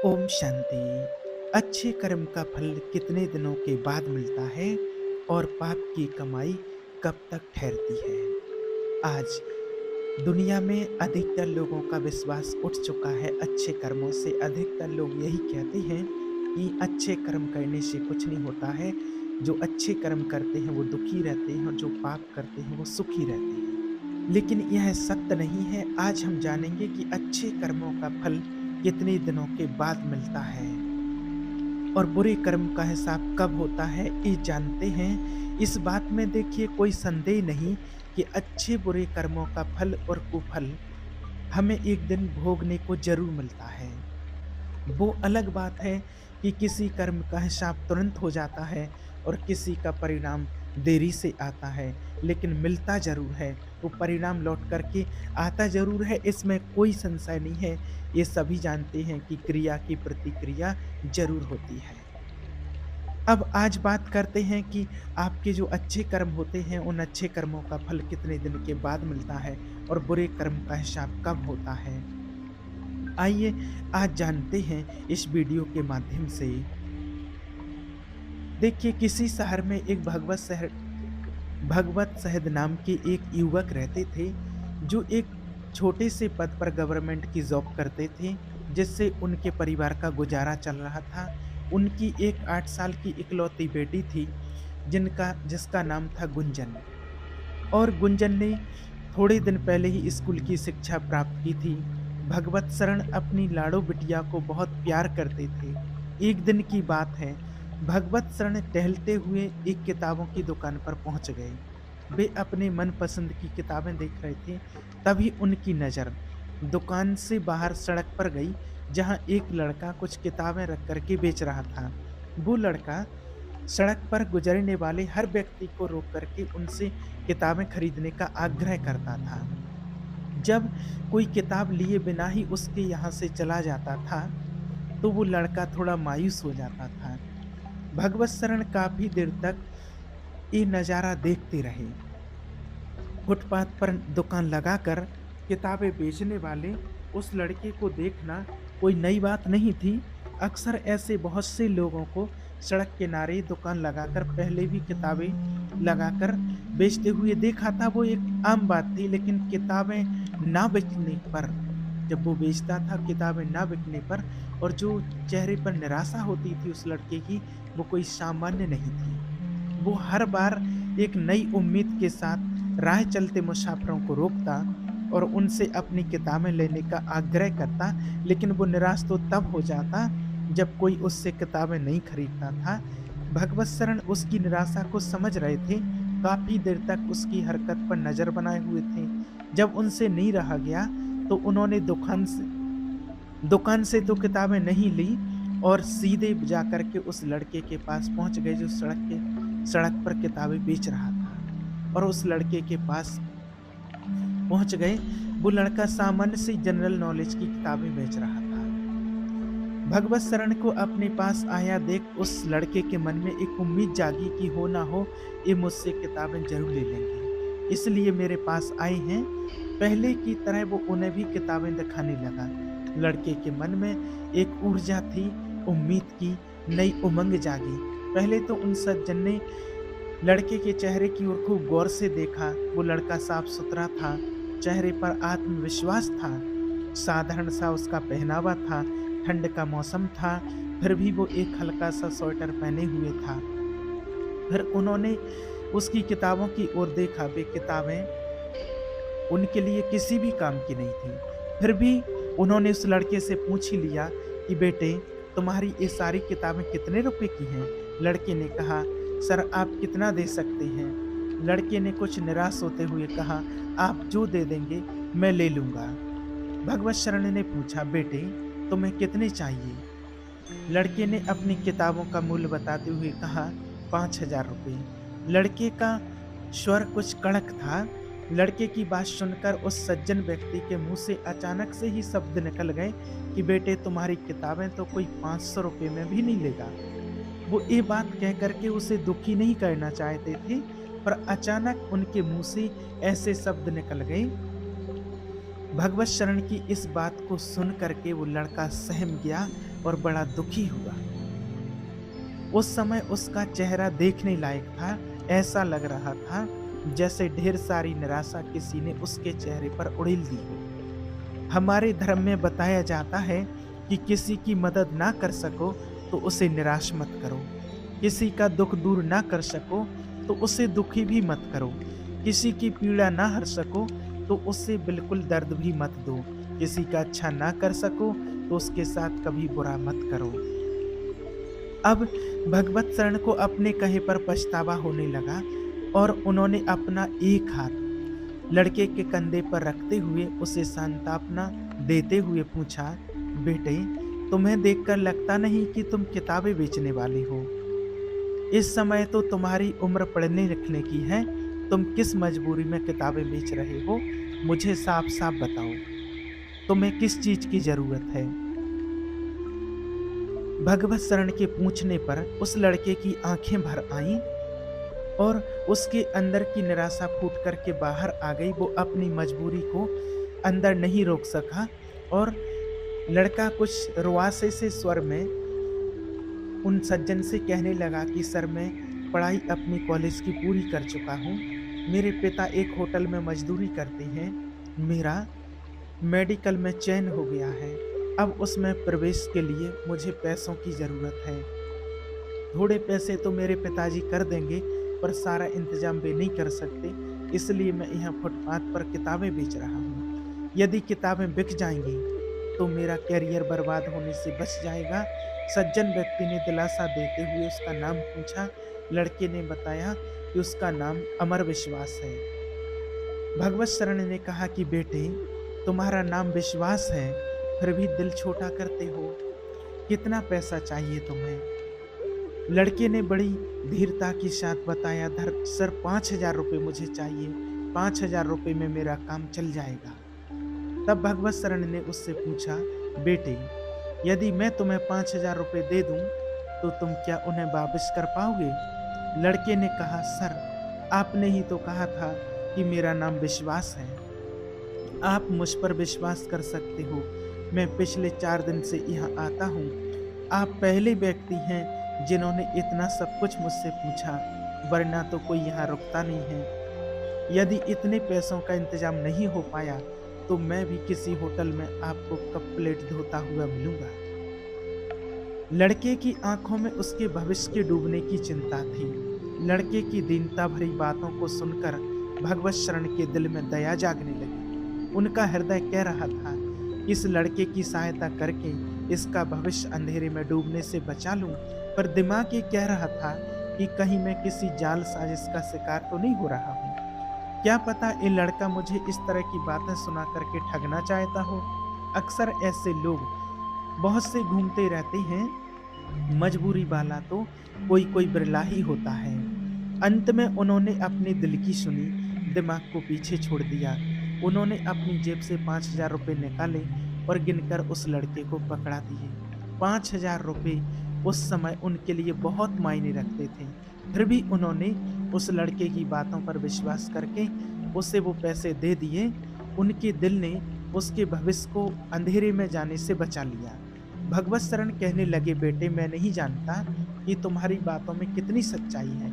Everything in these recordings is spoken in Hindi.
ओम शांति। अच्छे कर्म का फल कितने दिनों के बाद मिलता है और पाप की कमाई कब तक ठहरती है? आज दुनिया में अधिकतर लोगों का विश्वास उठ चुका है अच्छे कर्मों से। अधिकतर लोग यही कहते हैं कि अच्छे कर्म करने से कुछ नहीं होता है। जो अच्छे कर्म करते हैं वो दुखी रहते हैं और जो पाप करते हैं वो सुखी रहते हैं। लेकिन यह सत्य नहीं है। आज हम जानेंगे कि अच्छे कर्मों का फल कितने दिनों के बाद मिलता है और बुरे कर्म का हिसाब कब होता है, ये जानते हैं। इस बात में देखिए कोई संदेह नहीं कि अच्छे बुरे कर्मों का फल और कुफल हमें एक दिन भोगने को जरूर मिलता है। वो अलग बात है कि किसी कर्म का हिसाब तुरंत हो जाता है और किसी का परिणाम देरी से आता है, लेकिन मिलता ज़रूर है। वो परिणाम लौट कर के आता ज़रूर है, इसमें कोई संशय नहीं है। ये सभी जानते हैं कि क्रिया की प्रतिक्रिया ज़रूर होती है। अब आज बात करते हैं कि आपके जो अच्छे कर्म होते हैं, उन अच्छे कर्मों का फल कितने दिन के बाद मिलता है और बुरे कर्म का हिसाब कब होता है। आइए आज जानते हैं इस वीडियो के माध्यम से। देखिए किसी शहर में एक भगवत सहद नाम के एक युवक रहते थे, जो एक छोटे से पद पर गवर्नमेंट की जॉब करते थे, जिससे उनके परिवार का गुजारा चल रहा था। उनकी एक 8 साल की इकलौती बेटी थी, जिनका जिसका नाम था गुंजन। और गुंजन ने थोड़े दिन पहले ही स्कूल की शिक्षा प्राप्त की थी। भगवत शरण अपनी लाडो बिटिया को बहुत प्यार करते थे। एक दिन की बात है, भगवत शरण टहलते हुए एक किताबों की दुकान पर पहुंच गए। वे अपने मनपसंद की किताबें देख रहे थे, तभी उनकी नज़र दुकान से बाहर सड़क पर गई, जहां एक लड़का कुछ किताबें रख करके बेच रहा था। वो लड़का सड़क पर गुजरने वाले हर व्यक्ति को रोक करके उनसे किताबें खरीदने का आग्रह करता था। जब कोई किताब लिए बिना ही उसके यहाँ से चला जाता था, तो वो लड़का थोड़ा मायूस हो जाता था। भगवत शरण काफी देर तक ये नज़ारा देखते रहे। फुटपाथ पर दुकान लगाकर किताबें बेचने वाले उस लड़के को देखना कोई नई बात नहीं थी। अक्सर ऐसे बहुत से लोगों को सड़क किनारे दुकान लगाकर पहले भी किताबें लगाकर बेचते हुए देखा था। वो एक आम बात थी, लेकिन किताबें ना बिकने पर, जब वो बेचता था किताबें ना बिकने पर, और जो चेहरे पर निराशा होती थी उस लड़के की, वो कोई सामान्य नहीं थी। वो हर बार एक नई उम्मीद के साथ राह चलते मुसाफिरों को रोकता और उनसे अपनी किताबें लेने का आग्रह करता, लेकिन वो निराश तो तब हो जाता जब कोई उससे किताबें नहीं खरीदता था। भगवत शरण उसकी निराशा को समझ रहे थे, काफी देर तक उसकी हरकत पर नजर बनाए हुए थे। जब उनसे नहीं रहा गया, तो उन्होंने दुकान से तो किताबें नहीं ली और सीधे जाकर के उस लड़के के पास पहुंच गए, जो सड़क पर किताबें बेच रहा था। और उस लड़के के पास पहुंच गए। वो लड़का सामान्य सी जनरल नॉलेज की किताबें बेच रहा था। भगवत शरण को अपने पास आया देख उस लड़के के मन में एक उम्मीद जागी कि हो ना हो ये मुझसे किताबें जरूर ले लेंगे, इसलिए मेरे पास आए हैं। पहले की तरह वो उन्हें भी किताबें दिखाने लगा। लड़के के मन में एक ऊर्जा थी, उम्मीद की नई उमंग जागी। पहले तो उन सज्जन ने लड़के के चेहरे की ओर खूब गौर से देखा। वो लड़का साफ सुथरा था, चेहरे पर आत्मविश्वास था, साधारण सा उसका पहनावा था, ठंड का मौसम था, फिर भी वो एक हल्का सा स्वेटर पहने हुए था। फिर उन्होंने उसकी किताबों की ओर देखा। वे किताबें उनके लिए किसी भी काम की नहीं थी। फिर भी उन्होंने उस लड़के से पूछ ही लिया कि बेटे, तुम्हारी ये सारी किताबें कितने रुपए की हैं? लड़के ने कहा, सर आप कितना दे सकते हैं? लड़के ने कुछ निराश होते हुए कहा, आप जो दे देंगे मैं ले लूंगा। भगवत शरण ने पूछा, बेटे तुम्हें कितने चाहिए? लड़के ने अपनी किताबों का मूल्य बताते हुए कहा, 5,000 रुपये। लड़के का स्वर कुछ कड़क था। लड़के की बात सुनकर उस सज्जन व्यक्ति के मुंह से अचानक से ही शब्द निकल गए कि बेटे तुम्हारी किताबें तो कोई 500 रुपये में भी नहीं लेगा। वो ये बात कह करके उसे दुखी नहीं करना चाहते थे, पर अचानक उनके मुंह से ऐसे शब्द निकल गए। भगवत शरण की इस बात को सुन करके वो लड़का सहम गया। और बड़ा दुखी हुआ। उस समय उसका चेहरा देखने लायक था। ऐसा लग रहा था जैसे ढेर सारी निराशा किसी ने उसके चेहरे पर उड़ेल दी हो। हमारे धर्म में बताया जाता है कि किसी की मदद ना कर सको तो उसे निराश मत करो। किसी का दुख दूर ना कर सको तो उसे दुखी भी मत करो। किसी की पीड़ा ना हर सको तो उससे बिल्कुल दर्द भी मत दो। किसी का अच्छा ना कर सको तो उसके साथ कभी बुरा मत करो। अब भगवत शरण को अपने कहे पर पछतावा होने लगा और उन्होंने अपना एक हाथ लड़के के कंधे पर रखते हुए उसे सांत्वना देते हुए पूछा, बेटे, तुम्हें देखकर लगता नहीं कि तुम किताबें बेचने वाले हो। इस समय तो तुम्हारी उम्र पढ़ने लिखने की है। तुम किस मजबूरी में किताबें बेच रहे हो? मुझे साफ साफ बताओ, तुम्हें किस चीज की जरूरत है? भगवत शरण के पूछने पर उस लड़के की आंखें भर आईं और उसके अंदर की निराशा फूट कर के बाहर आ गई। वो अपनी मजबूरी को अंदर नहीं रोक सका और लड़का कुछ रुआसे से स्वर में उन सज्जन से कहने लगा कि सर, मैं पढ़ाई अपनी कॉलेज की पूरी कर चुका हूँ। मेरे पिता एक होटल में मजदूरी करते हैं। मेरा मेडिकल में चयन हो गया है। अब उसमें प्रवेश के लिए मुझे पैसों की ज़रूरत है। थोड़े पैसे तो मेरे पिताजी कर देंगे, पर सारा इंतजाम वे नहीं कर सकते। इसलिए मैं यहाँ फुटपाथ पर किताबें बेच रहा हूँ। यदि किताबें बिक जाएंगी तो मेरा कैरियर बर्बाद होने से बच जाएगा। सज्जन व्यक्ति ने दिलासा देते हुए उसका नाम पूछा। लड़के ने बताया कि उसका नाम अमर विश्वास है। भगवत शरण ने कहा कि बेटे, तुम्हारा नाम विश्वास है, फिर भी दिल छोटा करते हो। कितना पैसा चाहिए तुम्हें? लड़के ने बड़ी धीरता के साथ बताया, सर 5,000 रुपये मुझे चाहिए। 5,000 रुपये में मेरा काम चल जाएगा। तब भगवत शरण ने उससे पूछा, बेटे, यदि मैं तुम्हें 5,000 रुपये दे दूं तो तुम क्या उन्हें वापस कर पाओगे? लड़के ने कहा, सर, आपने ही तो कहा था कि मेरा नाम विश्वास है। आप मुझ पर विश्वास कर सकते हो। मैं पिछले 4 दिन से यहाँ आता हूँ। आप पहले व्यक्ति हैं जिन्होंने इतना सब कुछ मुझसे पूछा, वरना तो कोई यहाँ रुकता नहीं है। यदि इतने पैसों का इंतजाम नहीं हो पाया तो मैं भी किसी होटल में आपको कप प्लेट धोता हुआ मिलूंगा। लड़के की आंखों में उसके भविष्य के डूबने की चिंता थी। लड़के की दीनता भरी बातों को सुनकर भगवत शरण के दिल में दया जागने लगी। उनका हृदय कह रहा था, इस लड़के की सहायता करके इसका भविष्य अंधेरे में डूबने से बचा लूं, पर दिमाग ये कह रहा था कि कहीं मैं किसी जाल साजिश का शिकार तो नहीं हो रहा हूँ। क्या पता ये लड़का मुझे इस तरह की बातें सुना करके ठगना चाहता हो। अक्सर ऐसे लोग बहुत से घूमते रहते हैं। मजबूरी वाला तो कोई कोई बिरला ही होता है। अंत में उन्होंने अपने दिल की सुनी, दिमाग को पीछे छोड़ दिया। उन्होंने अपनी जेब से 5,000 रुपये निकाले और गिनकर उस लड़के को पकड़ा दिए। 5,000 रुपये उस समय उनके लिए बहुत मायने रखते थे। फिर भी उन्होंने उस लड़के की बातों पर विश्वास करके उसे वो पैसे दे दिए। उनके दिल ने उसके भविष्य को अंधेरे में जाने से बचा लिया। भगवत शरण कहने लगे, बेटे, मैं नहीं जानता कि तुम्हारी बातों में कितनी सच्चाई है,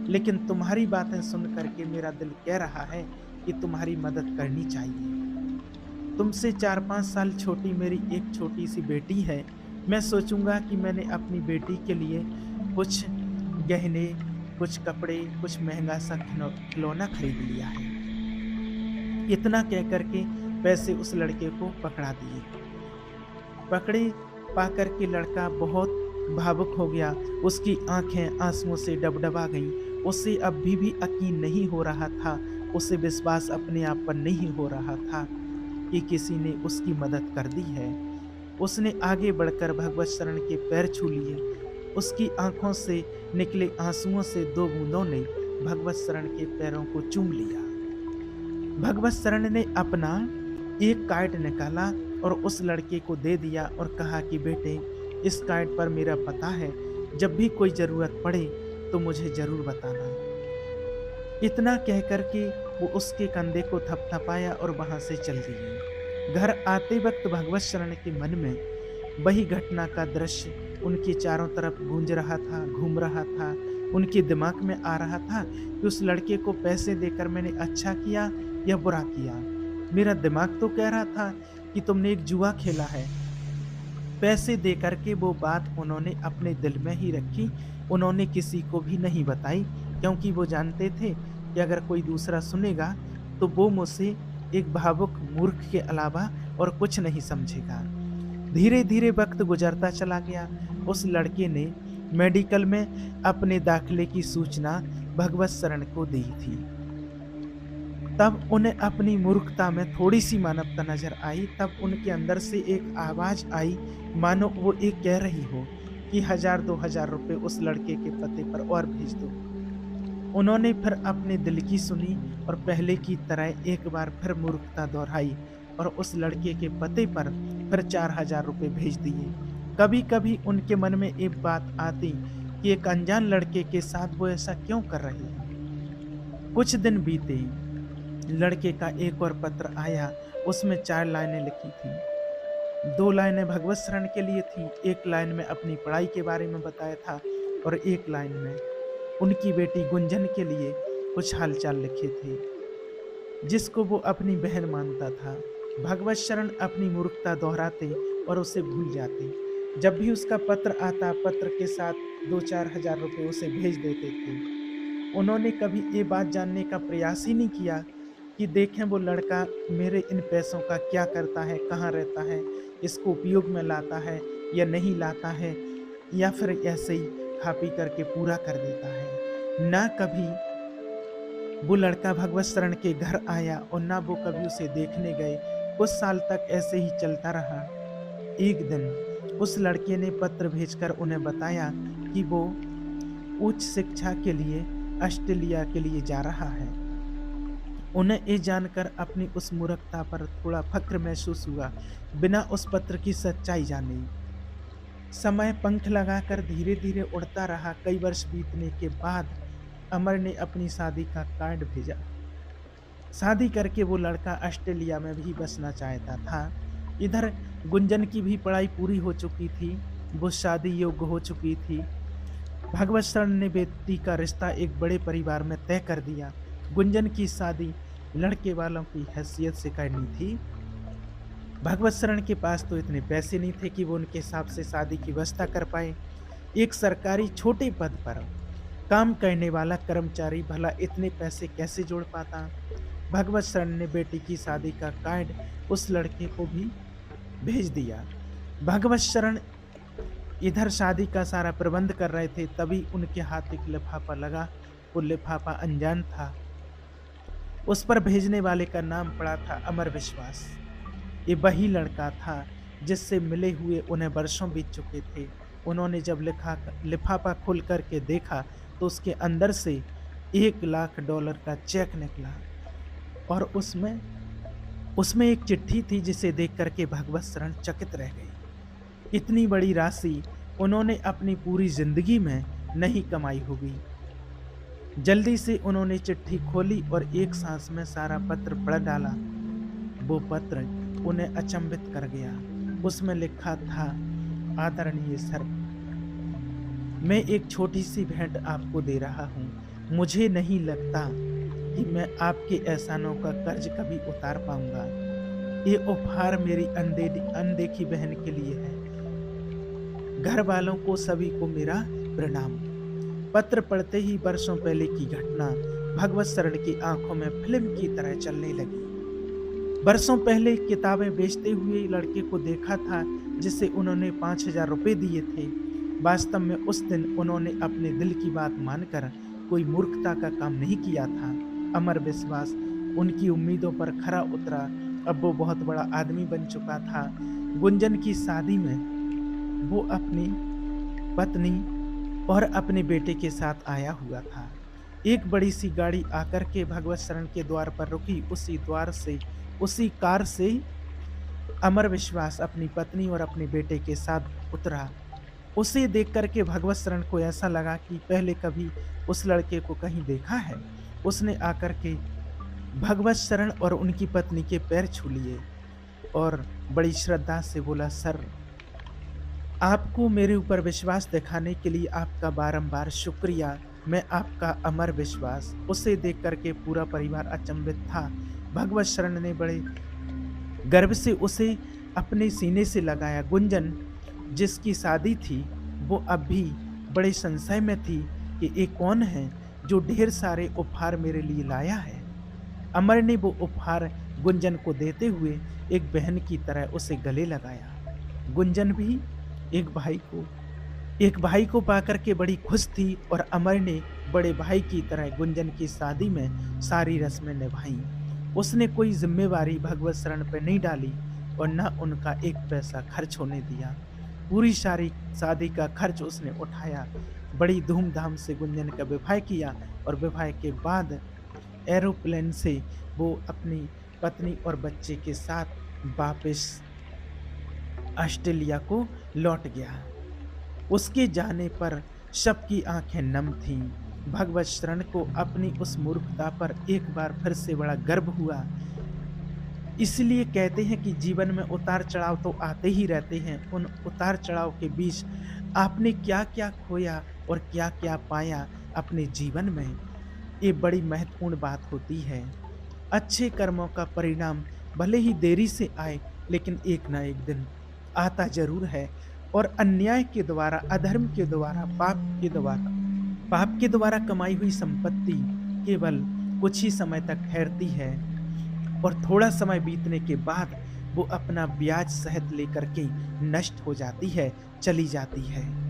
लेकिन तुम्हारी बातें सुन करके मेरा दिल कह रहा है कि तुम्हारी मदद करनी चाहिए। तुमसे 4-5 साल छोटी मेरी एक छोटी सी बेटी है। मैं सोचूंगा कि मैंने अपनी बेटी के लिए कुछ गहने, कुछ कपड़े, कुछ महंगा सा खिलौना खरीद लिया है। इतना कह करके पैसे उस लड़के को पकड़ा दिए। पकड़े पाकर के लड़का बहुत भावुक हो गया। उसकी आंखें आंसुओं से डबडबा गईं। उसे अभी भी यकीन नहीं हो रहा था, उसे विश्वास अपने आप पर नहीं हो रहा था कि किसी ने उसकी मदद कर दी है। उसने आगे बढ़कर भगवत शरण के पैर छू लिए। उसकी आंखों से निकले आंसुओं से 2 बूंदों ने भगवत शरण के पैरों को चूम लिया। भगवत शरण ने अपना एक कार्ड निकाला और उस लड़के को दे दिया और कहा कि बेटे, इस कार्ड पर मेरा पता है, जब भी कोई ज़रूरत पड़े तो मुझे ज़रूर बताना। इतना कह कर के वो उसके कंधे को थपथपाया और वहाँ से चल दिए। घर आते वक्त भगवत शरण के मन में वही घटना का दृश्य उनके चारों तरफ गूंज रहा था, घूम रहा था। उनके दिमाग में आ रहा था कि उस लड़के को पैसे देकर मैंने अच्छा किया या बुरा किया। मेरा दिमाग तो कह रहा था कि तुमने एक जुआ खेला है। पैसे दे कर के वो बात उन्होंने अपने दिल में ही रखी, उन्होंने किसी को भी नहीं बताई, क्योंकि वो जानते थे कि अगर कोई दूसरा सुनेगा तो वो मुझसे एक भावुक मूर्ख के अलावा और कुछ नहीं समझेगा। धीरे-धीरे वक्त गुजरता चला गया। उस लड़के ने मेडिकल में अपने दाखिले की सूचना भगवत शरण को दी थी। तब उन्हें अपनी मूर्खता में थोड़ी-सी मानवता नज़र आई, तब उनके अंदर से एक आवाज़ आई, मानो वो ये कह रही हो कि 1000 2000 रुपए उस लड़के के पते पर और भेज दो। उन्होंने फिर अपने दिल की सुनी और पहले की तरह एक बार फिर मूर्खता दोहराई और उस लड़के के पते पर फिर 4000 रुपए भेज दिए। कभी-कभी उनके मन में एक बात आती कि एक अनजान लड़के के साथ वो ऐसा क्यों कर रही है। कुछ दिन बीते, लड़के का एक और पत्र आया, उसमें 4 लाइनें लिखी थी। 2 लाइनें भगवत शरण के लिए थी, 1 लाइन में अपनी पढ़ाई के बारे में बताया था और 1 लाइन में उनकी बेटी गुंजन के लिए कुछ हालचाल लिखे थे, जिसको वो अपनी बहन मानता था। भगवत शरण अपनी मूर्खता दोहराते और उसे भूल जाते। जब भी उसका पत्र आता, पत्र के साथ 2-4 हजार रुपए उसे भेज देते थे। उन्होंने कभी ये बात जानने का प्रयास ही नहीं किया कि देखें वो लड़का मेरे इन पैसों का क्या करता है, कहाँ रहता है, इसको उपयोग में लाता है या नहीं लाता है, या फिर ऐसे ही खा पी करके पूरा कर देता है। ना कभी वो लड़का भगवत शरण के घर आया और ना वो कभी उसे देखने गए। कुछ साल तक ऐसे ही चलता रहा। एक दिन उस लड़के ने पत्र भेजकर उन्हें बताया कि वो उच्च शिक्षा के लिए ऑस्ट्रेलिया के लिए जा रहा है। उन्हें ये जानकर अपनी उस मूर्खता पर थोड़ा फक्र महसूस हुआ, बिना उस पत्र की सच्चाई जाने। समय पंख लगाकर धीरे धीरे उड़ता रहा। कई वर्ष बीतने के बाद अमर ने अपनी शादी का कार्ड भेजा। शादी करके वो लड़का ऑस्ट्रेलिया में भी बसना चाहता था। इधर गुंजन की भी पढ़ाई पूरी हो चुकी थी, वो शादी योग्य हो चुकी थी। भगवत शरण ने बेटी का रिश्ता एक बड़े परिवार में तय कर दिया। गुंजन की शादी लड़के वालों की हैसियत से करनी थी। भगवत शरण के पास तो इतने पैसे नहीं थे कि वो उनके हिसाब से शादी की व्यवस्था कर पाए। एक सरकारी छोटे पद पर काम करने वाला कर्मचारी भला इतने पैसे कैसे जोड़ पाता। भगवत शरण ने बेटी की शादी का कार्ड उस लड़के को भी भेज दिया। भगवत शरण इधर शादी का सारा प्रबंध कर रहे थे, तभी उनके हाथ एक लिफाफा लगा। वो लिफाफा अनजान था। उस पर भेजने वाले का नाम पड़ा था अमर विश्वास। ये वही लड़का था जिससे मिले हुए उन्हें वर्षों बीत चुके थे। उन्होंने जब लिफाफा खोल करके देखा तो उसके अंदर से $1,00,000 का चेक निकला और उसमें एक चिट्ठी थी, जिसे देख करके भगवत शरण चकित रह गई। इतनी बड़ी राशि उन्होंने अपनी पूरी जिंदगी में नहीं कमाई होगी। जल्दी से उन्होंने चिट्ठी खोली और एक सांस में सारा पत्र पढ़ डाला। वो पत्र उन्हें अचंभित कर गया। उसमें लिखा था, आदरणीय सर, मैं एक छोटी सी भेंट आपको दे रहा हूँ। मुझे नहीं लगता कि मैं आपके एहसानों का कर्ज कभी उतार पाऊंगा। ये उपहार मेरी अनदेखी बहन के लिए है। घर वालों को सभी को मेरा प्रणाम। पत्र पढ़ते ही वर्षों पहले की घटना भगवत शरण की आंखों में फिल्म की तरह चलने लगी। वर्षों पहले किताबें बेचते हुए लड़के को देखा था, जिसे उन्होंने 5000 रुपए दिए थे। वास्तव में उस दिन उन्होंने अपने दिल की बात मानकर कोई मूर्खता का काम नहीं किया था। अमर विश्वास उनकी उम्मीदों पर खरा उतरा। अब वो बहुत बड़ा आदमी बन चुका था। गुंजन की शादी में वो अपनी पत्नी और अपने बेटे के साथ आया हुआ था। एक बड़ी सी गाड़ी आकर के भगवत शरण के द्वार पर रुकी। उसी कार से अमर विश्वास अपनी पत्नी और अपने बेटे के साथ उतरा। उसे देख करके भगवत शरण को ऐसा लगा कि पहले कभी उस लड़के को कहीं देखा है। उसने आकर के भगवत शरण और उनकी पत्नी के पैर छू लिए और बड़ी श्रद्धा से बोला, सर, आपको मेरे ऊपर विश्वास दिखाने के लिए आपका बारंबार शुक्रिया। मैं आपका अमर विश्वास। उसे देख कर के पूरा परिवार अचंभित था। भगवत शरण ने बड़े गर्व से उसे अपने सीने से लगाया। गुंजन, जिसकी शादी थी, वो अब भी बड़े संशय में थी कि ये कौन है जो ढेर सारे उपहार मेरे लिए लाया है। अमर ने वो उपहार गुंजन को देते हुए एक बहन की तरह उसे गले लगाया। गुंजन भी एक भाई को एक भाई को पाकर के बड़ी खुश थी और अमर ने बड़े भाई की तरह गुंजन की शादी में सारी रस्में निभाई। उसने कोई जिम्मेवारी भगवत शरण पे नहीं डाली और न उनका एक पैसा खर्च होने दिया। पूरी सारी शादी का खर्च उसने उठाया। बड़ी धूमधाम से गुंजन का विवाह किया और विवाह के बाद एरोप्लेन से वो अपनी पत्नी और बच्चे के साथ वापस ऑस्ट्रेलिया को लौट गया। उसके जाने पर सबकी आंखें नम थीं। भगवत शरण को अपनी उस मूर्खता पर एक बार फिर से बड़ा गर्व हुआ। इसलिए कहते हैं कि जीवन में उतार-चढ़ाव तो आते ही रहते हैं। उन उतार-चढ़ाव के बीच आपने क्या-क्या खोया और क्या-क्या पाया अपने जीवन में, ये बड़ी महत्वपूर्ण बात होती है। अच्छे कर्मों का परिणाम भले ही देरी से आए, लेकिन एक ना एक दिन आता ज़रूर है। और अन्याय के द्वारा, अधर्म के द्वारा, पाप के द्वारा कमाई हुई संपत्ति केवल कुछ ही समय तक ठहरती है और थोड़ा समय बीतने के बाद वो अपना ब्याज सहित लेकर के नष्ट हो जाती है, चली जाती है।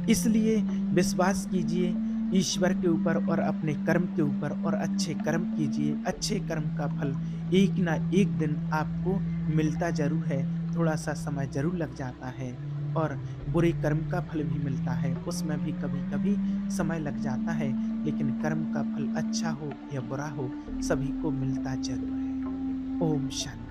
इसलिए विश्वास कीजिए ईश्वर के ऊपर और अपने कर्म के ऊपर और अच्छे कर्म कीजिए। अच्छे कर्म का फल एक ना एक दिन आपको मिलता ज़रूर है। थोड़ा-सा समय ज़रूर लग जाता है और बुरे कर्म का फल भी मिलता है, उसमें भी कभी-कभी समय लग जाता है, लेकिन कर्म का फल अच्छा हो या बुरा हो, सभी को मिलता ज़रूर है। ओम शांति।